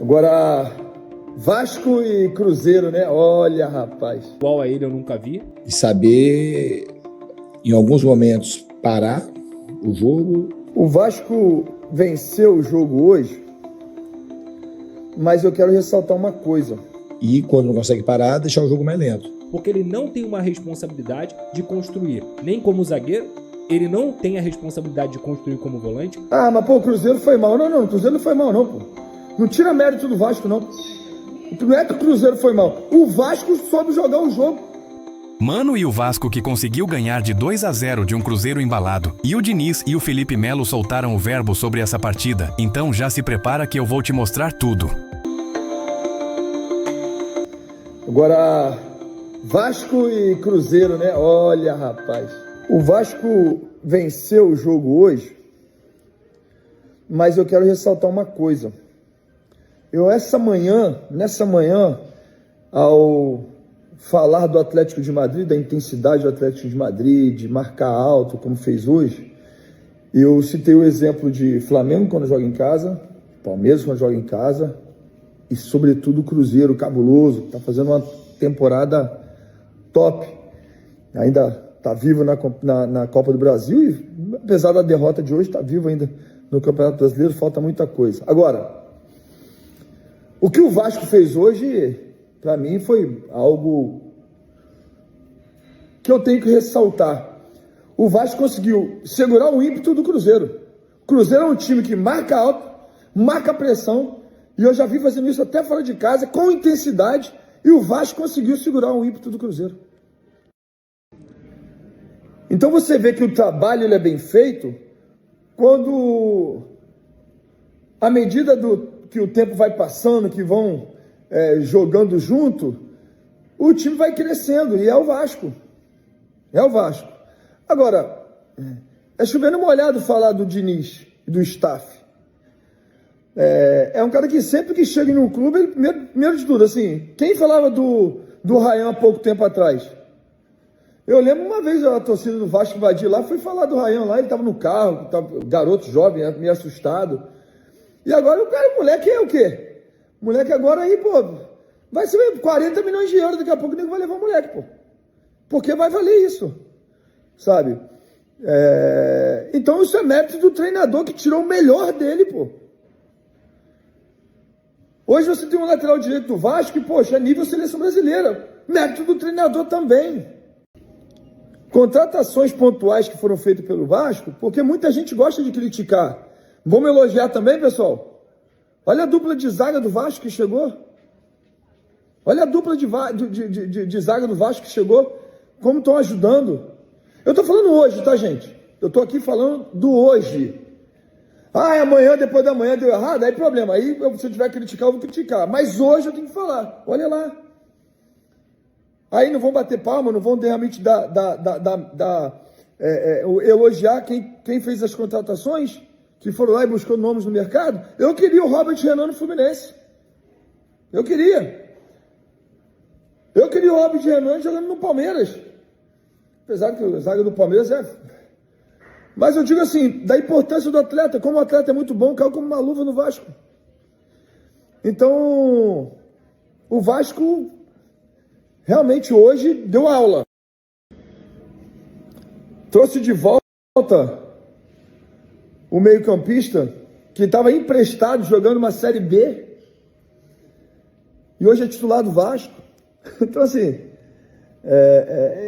Agora, Vasco e Cruzeiro, né? Olha, rapaz. Igual a ele eu nunca vi. E saber, em alguns momentos, parar o jogo. O Vasco venceu o jogo hoje, mas eu quero ressaltar uma coisa. E, quando não consegue parar, deixar o jogo mais lento. Porque ele não tem uma responsabilidade de construir. Nem como zagueiro, ele não tem a responsabilidade de construir como volante. Ah, mas pô, o Cruzeiro foi mal. Não, o Cruzeiro não foi mal não, pô. Não tira mérito do Vasco, não. Não é que o Cruzeiro foi mal. O Vasco soube jogar o jogo. Mano e o Vasco que conseguiu ganhar de 2-0 de um Cruzeiro embalado. E o Diniz e o Felipe Melo soltaram o verbo sobre essa partida. Então já se prepara que eu vou te mostrar tudo. Agora, Vasco e Cruzeiro, né? Olha, rapaz. O Vasco venceu o jogo hoje, mas eu quero ressaltar uma coisa. Nessa manhã, ao falar do Atlético de Madrid, da intensidade do Atlético de Madrid, de marcar alto, como fez hoje, eu citei o exemplo de Flamengo quando joga em casa, Palmeiras quando joga em casa, e sobretudo o Cruzeiro cabuloso, que está fazendo uma temporada top. Ainda está vivo na Copa do Brasil e, apesar da derrota de hoje, está vivo ainda no Campeonato Brasileiro, falta muita coisa. Agora, o que o Vasco fez hoje, para mim, foi algo que eu tenho que ressaltar. O Vasco conseguiu segurar o ímpeto do Cruzeiro. O Cruzeiro é um time que marca alto, marca pressão, e eu já vi fazendo isso até fora de casa, com intensidade, e o Vasco conseguiu segurar o ímpeto do Cruzeiro. Então você vê que o trabalho ele é bem feito quando, à medida que o tempo vai passando, que vão jogando junto, o time vai crescendo, e é o Vasco. É o Vasco. Agora, é chovendo molhado falar do Diniz e do staff. É um cara que sempre que chega em um clube, ele, primeiro de tudo, assim, quem falava do Ryan há pouco tempo atrás? Eu lembro uma vez a torcida do Vasco invadir lá, foi falar do Ryan lá, ele estava no carro, garoto jovem, meio assustado. E agora o moleque é o quê? O moleque agora aí, pô, vai ser 40 milhões de euros, daqui a pouco o nego vai levar o moleque, pô. Porque vai valer isso, sabe? Então isso é mérito do treinador que tirou o melhor dele, pô. Hoje você tem um lateral direito do Vasco que, poxa, é nível seleção brasileira. Mérito do treinador também. Contratações pontuais que foram feitas pelo Vasco, porque muita gente gosta de criticar. Vamos elogiar também, pessoal? Olha a dupla de zaga do Vasco que chegou. Olha a dupla de zaga do Vasco que chegou. Como estão ajudando. Eu estou falando hoje, tá, gente? Eu estou aqui falando do hoje. Ah, amanhã, depois da manhã deu errado, aí problema. Aí, se eu tiver que criticar, eu vou criticar. Mas hoje eu tenho que falar. Olha lá. Aí não vão bater palma, não vão realmente elogiar quem fez as contratações, que foram lá e buscou nomes no mercado. Eu queria o Robert Renan no Fluminense. Eu queria o Robert Renan jogando no Palmeiras. Apesar que a zaga do Palmeiras Mas eu digo assim, da importância do atleta, como o atleta é muito bom, caiu como uma luva no Vasco. Então, o Vasco realmente hoje deu aula. Trouxe de volta o meio-campista que estava emprestado jogando uma Série B e hoje é titular do Vasco. Então, assim,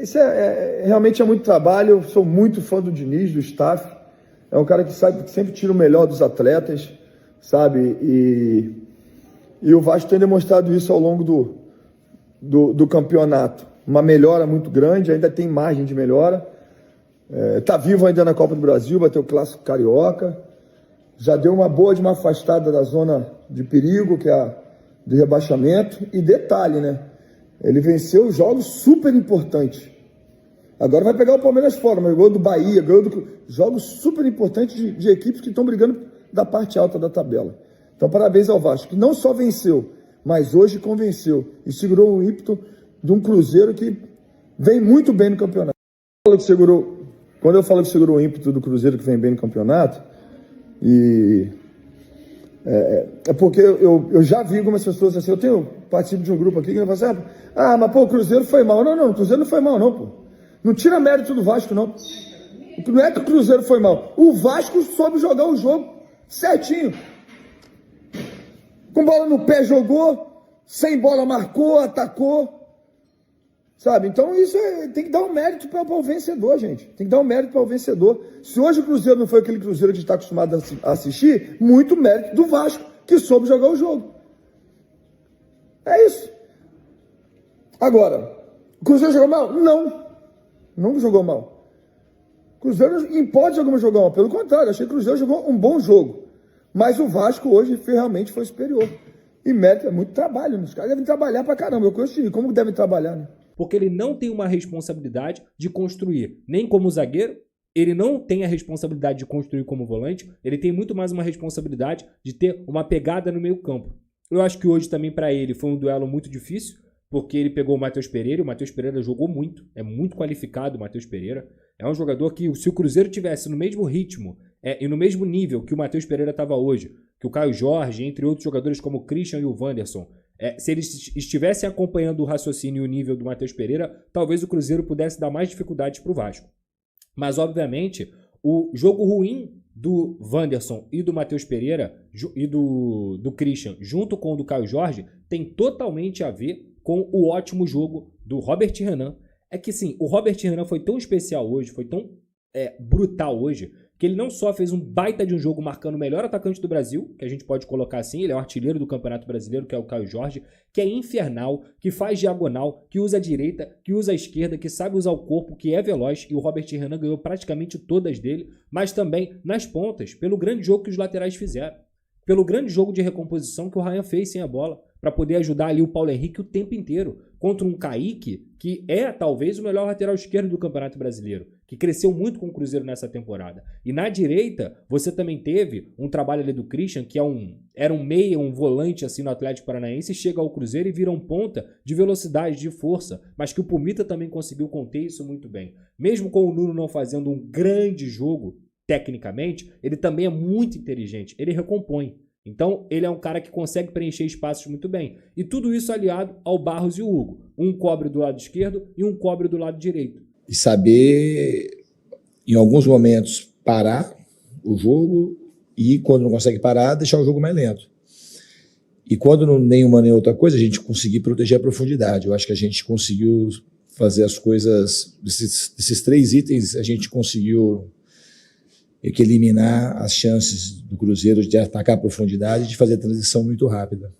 isso realmente é muito trabalho. Eu sou muito fã do Diniz, do staff. É um cara que sabe que sempre tira o melhor dos atletas, sabe? E o Vasco tem demonstrado isso ao longo do campeonato. Uma melhora muito grande, ainda tem margem de melhora. Está vivo ainda na Copa do Brasil, vai ter o Clássico Carioca. Já deu uma boa de uma afastada da zona de perigo, que é a do rebaixamento. E detalhe, né? Ele venceu jogos super importantes. Agora vai pegar o Palmeiras fora, mas ganhou do Bahia, jogos super importantes de equipes que estão brigando da parte alta da tabela. Então, parabéns ao Vasco, que não só venceu, mas hoje convenceu e segurou o ímpeto de um Cruzeiro que vem muito bem no campeonato. Quando eu falo que segurou o ímpeto do Cruzeiro que vem bem no campeonato, e É porque eu já vi algumas pessoas assim, participo de um grupo aqui que fala assim, mas pô, o Cruzeiro foi mal. Não, o Cruzeiro não foi mal não, pô. Não tira mérito do Vasco não. Não é que o Cruzeiro foi mal. O Vasco soube jogar o jogo certinho. Com bola no pé jogou, sem bola marcou, atacou. Sabe? Então isso tem que dar um mérito para o vencedor, gente. Tem que dar um mérito para o vencedor. Se hoje o Cruzeiro não foi aquele Cruzeiro que a gente está acostumado a assistir, muito mérito do Vasco, que soube jogar o jogo. É isso. Agora, o Cruzeiro jogou mal? Não jogou mal. O Cruzeiro pode jogar mal. Pelo contrário, achei que o Cruzeiro jogou um bom jogo. Mas o Vasco hoje realmente foi superior. E mérito é muito trabalho. Os caras devem trabalhar pra caramba. Eu conheço time. Como devem trabalhar, né? Porque ele não tem uma responsabilidade de construir nem como zagueiro, ele não tem a responsabilidade de construir como volante, ele tem muito mais uma responsabilidade de ter uma pegada no meio campo. Eu acho que hoje também para ele foi um duelo muito difícil, porque ele pegou o Matheus Pereira, e o Matheus Pereira jogou muito, é muito qualificado o Matheus Pereira, é um jogador que se o Cruzeiro tivesse no mesmo ritmo e no mesmo nível que o Matheus Pereira estava hoje, que o Caio Jorge, entre outros jogadores como o Christian e o Wanderson, se eles estivessem acompanhando o raciocínio e o nível do Matheus Pereira, talvez o Cruzeiro pudesse dar mais dificuldades para o Vasco. Mas, obviamente, o jogo ruim do Wanderson e do Matheus Pereira e do Christian, junto com o do Caio Jorge, tem totalmente a ver com o ótimo jogo do Robert Renan. É que, sim, o Robert Renan foi tão especial hoje, foi tão brutal hoje, que ele não só fez um baita de um jogo marcando o melhor atacante do Brasil, que a gente pode colocar assim, ele é o artilheiro do Campeonato Brasileiro, que é o Caio Jorge, que é infernal, que faz diagonal, que usa a direita, que usa a esquerda, que sabe usar o corpo, que é veloz, e o Robert Renan ganhou praticamente todas dele, mas também nas pontas, pelo grande jogo que os laterais fizeram, pelo grande jogo de recomposição que o Ryan fez sem a bola, para poder ajudar ali o Paulo Henrique o tempo inteiro, contra um Kaique, que é talvez o melhor lateral esquerdo do Campeonato Brasileiro, que cresceu muito com o Cruzeiro nessa temporada. E na direita, você também teve um trabalho ali do Christian, que era um meia, um volante assim no Atlético Paranaense, chega ao Cruzeiro e vira um ponta de velocidade, de força, mas que o Pumita também conseguiu conter isso muito bem. Mesmo com o Nuno não fazendo um grande jogo, tecnicamente, ele também é muito inteligente, ele recompõe. Então, ele é um cara que consegue preencher espaços muito bem. E tudo isso aliado ao Barros e o Hugo. Um cobre do lado esquerdo e um cobre do lado direito. E saber, em alguns momentos, parar o jogo e, quando não consegue parar, deixar o jogo mais lento. E quando não nenhuma nem outra coisa, a gente conseguir proteger a profundidade. Eu acho que a gente conseguiu fazer as coisas, desses 3 itens, a gente conseguiu eliminar as chances do Cruzeiro de atacar a profundidade e de fazer a transição muito rápida.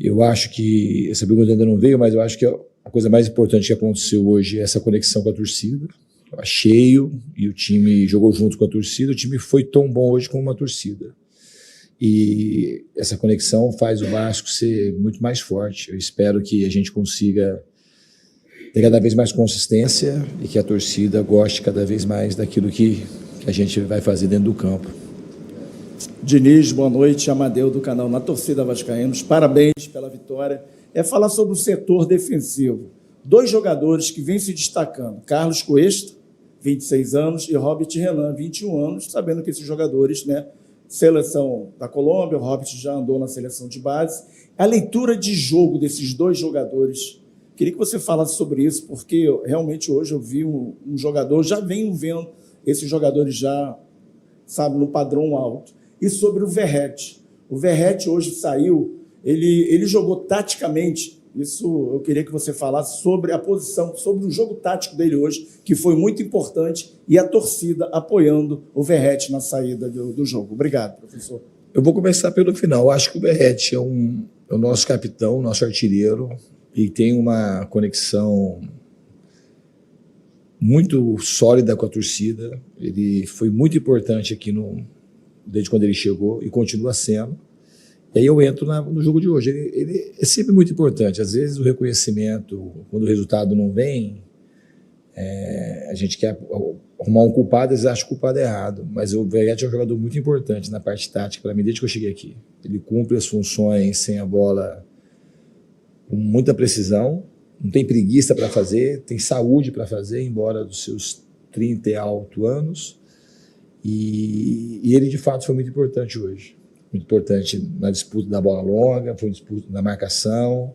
Eu acho que, essa pergunta ainda não veio, mas eu acho que a coisa mais importante que aconteceu hoje é essa conexão com a torcida. Estava cheio e o time jogou junto com a torcida. O time foi tão bom hoje como uma torcida. E essa conexão faz o Vasco ser muito mais forte. Eu espero que a gente consiga ter cada vez mais consistência e que a torcida goste cada vez mais daquilo que a gente vai fazer dentro do campo. Diniz, boa noite, Amadeu do canal Na Torcida Vascaínos, parabéns pela vitória. É falar sobre o setor defensivo. 2 jogadores que vêm se destacando, Carlos Cuesta, 26 anos, e Robert Renan, 21 anos, sabendo que esses jogadores, seleção da Colômbia, o Robert já andou na seleção de base. A leitura de jogo desses 2 jogadores, queria que você falasse sobre isso, porque realmente hoje eu vi um jogador, já venho vendo esses jogadores já, no padrão alto. E sobre o Verratti. O Verratti hoje saiu, ele jogou taticamente, isso eu queria que você falasse sobre a posição, sobre o jogo tático dele hoje, que foi muito importante, e a torcida apoiando o Verratti na saída do jogo. Obrigado, professor. Eu vou começar pelo final. Eu acho que o Verratti é o nosso capitão, nosso artilheiro, e tem uma conexão muito sólida com a torcida. Ele foi muito importante aqui desde quando ele chegou e continua sendo. E aí eu entro no jogo de hoje. Ele é sempre muito importante. Às vezes o reconhecimento, quando o resultado não vem, a gente quer arrumar um culpado, às vezes acha o culpado errado. Mas o Verratti é um jogador muito importante na parte tática para mim, desde que eu cheguei aqui. Ele cumpre as funções sem a bola com muita precisão. Não tem preguiça para fazer, tem saúde para fazer, embora dos seus 30 e alto anos. E ele, de fato, foi muito importante hoje. muito importante na disputa da bola longa, foi disputa na marcação,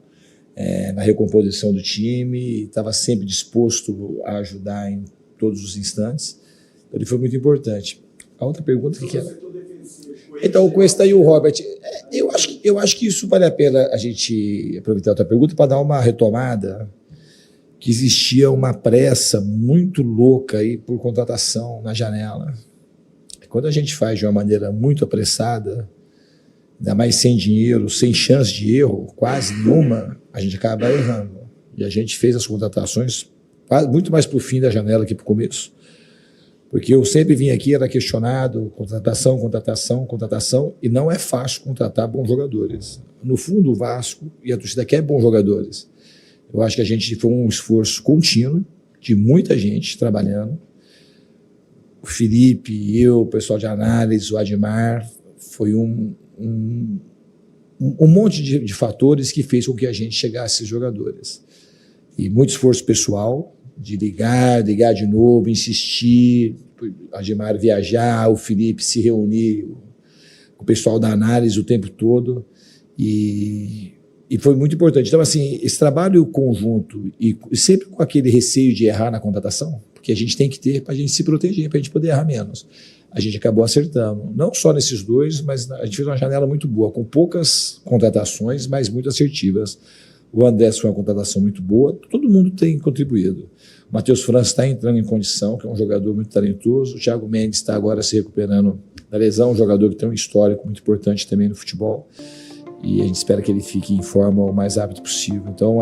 na recomposição do time, estava sempre disposto a ajudar em todos os instantes. Ele foi muito importante. A outra pergunta que era? Então, o Cuesta e o Robert, eu acho que isso vale a pena a gente aproveitar a outra pergunta para dar uma retomada, que existia uma pressa muito louca aí por contratação na janela. Quando a gente faz de uma maneira muito apressada, ainda mais sem dinheiro, sem chance de erro, quase nenhuma, a gente acaba errando. E a gente fez as contratações muito mais para o fim da janela que para o começo. Porque eu sempre vim aqui, era questionado, contratação, e não é fácil contratar bons jogadores. No fundo, o Vasco e a torcida quer bons jogadores. Eu acho que a gente foi um esforço contínuo, de muita gente trabalhando. O Felipe, eu, o pessoal de análise, o Admar, foi um monte de fatores que fez com que a gente chegasse a esses jogadores. E muito esforço pessoal, de ligar de novo, insistir, o Admar viajar, o Felipe se reunir com o pessoal da análise o tempo todo, e foi muito importante. Então, assim, esse trabalho conjunto, e sempre com aquele receio de errar na contratação, porque a gente tem que ter para a gente se proteger, para a gente poder errar menos. A gente acabou acertando, não só nesses dois, mas a gente fez uma janela muito boa, com poucas contratações, mas muito assertivas. O Andrés foi uma contratação muito boa, todo mundo tem contribuído. O Matheus França está entrando em condição, que é um jogador muito talentoso. O Thiago Mendes está agora se recuperando da lesão, um jogador que tem um histórico muito importante também no futebol. E a gente espera que ele fique em forma o mais rápido possível. Então,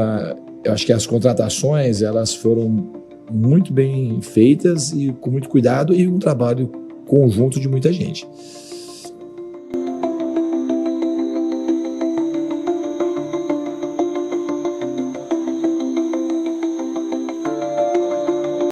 eu acho que as contratações, elas foram muito bem feitas e com muito cuidado, e um trabalho conjunto de muita gente.